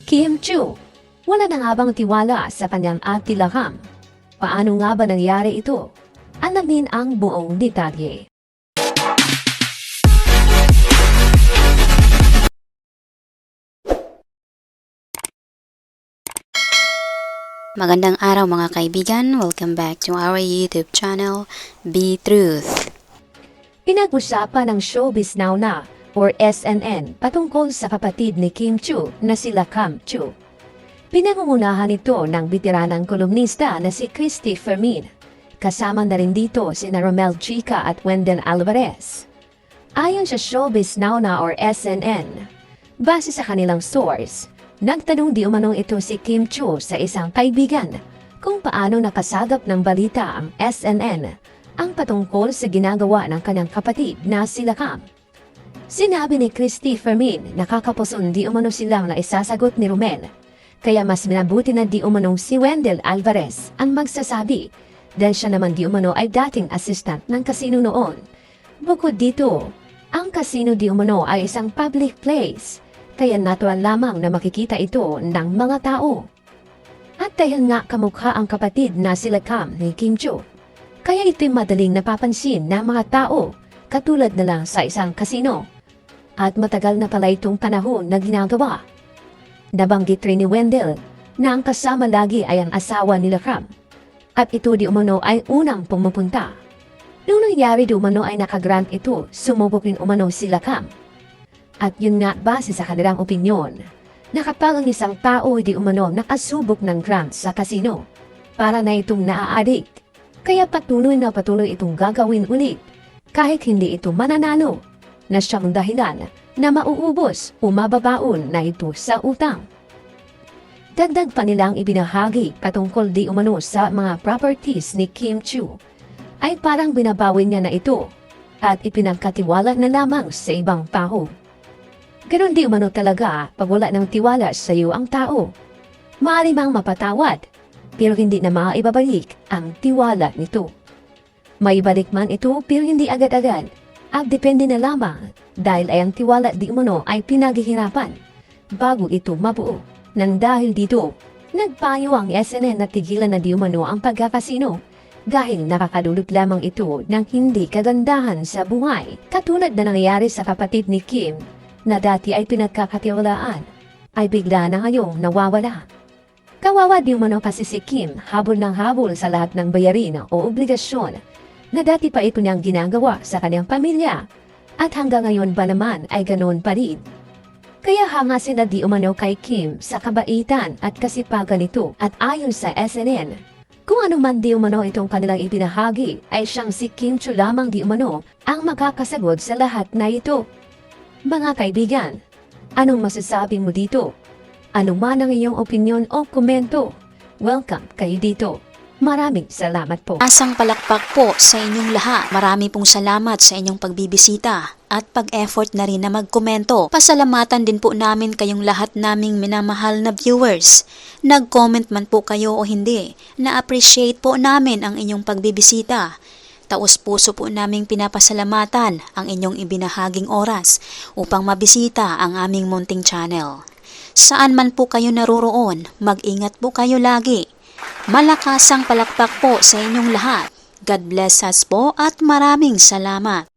Kim Chiu, wala na nga bang tiwala sa kanyang ate Lakam? Paano nga ba nangyari ito? Alamin ang buong detalye. Magandang araw mga kaibigan, welcome back to our YouTube channel, Be Truth. Pinag-usapan ng Showbiz Now na or SNN patungkol sa kapatid ni Kim Chiu na si Lakam Chiu. Pinangungunahan ito ng bitiranang kolumnista na si Christy Fermin. Kasama na rin dito sina Romel Chica at Wendell Alvarez. Ayon sa Showbiz Now na or SNN, base sa kanilang source, nagtanong di umanong ito si Kim Chiu sa isang kaibigan kung paano nakasagap ng balita ang SNN ang patungkol sa ginagawa ng kanyang kapatid na si Lakam. Sinabi ni Christy Fermin na kakapuson di umano silang na isasagot ni Romel, kaya mas minabuti na di umanong si Wendell Alvarez ang magsasabi dahil siya naman di umano ay dating assistant ng kasino noon. Bukod dito, ang kasino di umano ay isang public place, kaya natural lamang na makikita ito ng mga tao. At dahil nga kamukha ang kapatid na si Lakam ni Kim Chiu, kaya ito'y madaling napapansin ng mga tao katulad na lang sa isang kasino. At matagal na pala itong panahon na ginagawa. Nabanggit rin ni Wendell na ang kasama lagi ay ang asawa ni Lakam. At ito di umano ay unang pumupunta. Nung nangyari di umano ay nakagrant ito, sumubok rin umano si Lakam. At yun nga base sa kanilang opinyon, na kapag ang isang tao di umano nakasubok ng grant sa kasino, para na itong naa-addict, kaya patuloy itong gagawin ulit, kahit hindi ito mananalo, na siyang dahilan na mauubos o mababaon na ito sa utang. Dagdag pa nilang ibinahagi patungkol di umano sa mga properties ni Kim Chiu, ay parang binabawi niya na ito, at ipinagkatiwala na lamang sa ibang tao. Ganon di umano talaga pag wala ng tiwala sa iyo ang tao. Maaari mang mapatawad, pero hindi na maibabalik ang tiwala nito. Maibalik man ito pero hindi agad-agad, at depende na lamang dahil ay ang tiwala di umano ay pinaghihirapan bago ito mabuo. Nang dahil dito, nagpayo ang SNN na tigilan na di umano ang pagkakasino dahil nakakadulot lamang ito ng hindi kagandahan sa buhay, katulad na nangyari sa kapatid ni Kim na dati ay pinagkakatiwalaan, ay bigla na ngayong nawawala. Kawawa di umano kasi si Kim habol ng habol sa lahat ng bayarin o obligasyon na dati pa ito niyang ginagawa sa kanyang pamilya, at hanggang ngayon ba naman ay ganoon pa rin. Kaya hanga sila di umano kay Kim sa kabaitan at kasipagan nito, at ayon sa SNN, kung ano man di umano itong kanilang ibinahagi ay siyang si Kim Chiu lamang di umano ang makakasagot sa lahat na ito. Mga kaibigan, anong masasabi mo dito? Ano man ang iyong opinyon o komento? Welcome kayo dito. Maraming salamat po. Asang palakpak po sa inyong lahat. Marami pong salamat sa inyong pagbibisita at pag-effort na rin na magkomento. Pasalamatan din po namin kayong lahat naming minamahal na viewers. Nag-comment man po kayo o hindi, na-appreciate po namin ang inyong pagbibisita. Taos-puso po naming pinapasalamatan ang inyong ibinahaging oras upang mabisita ang aming munting channel. Saan man po kayo naroroon, mag-ingat po kayo lagi. Malakasang palakpak po sa inyong lahat. God bless us po at maraming salamat.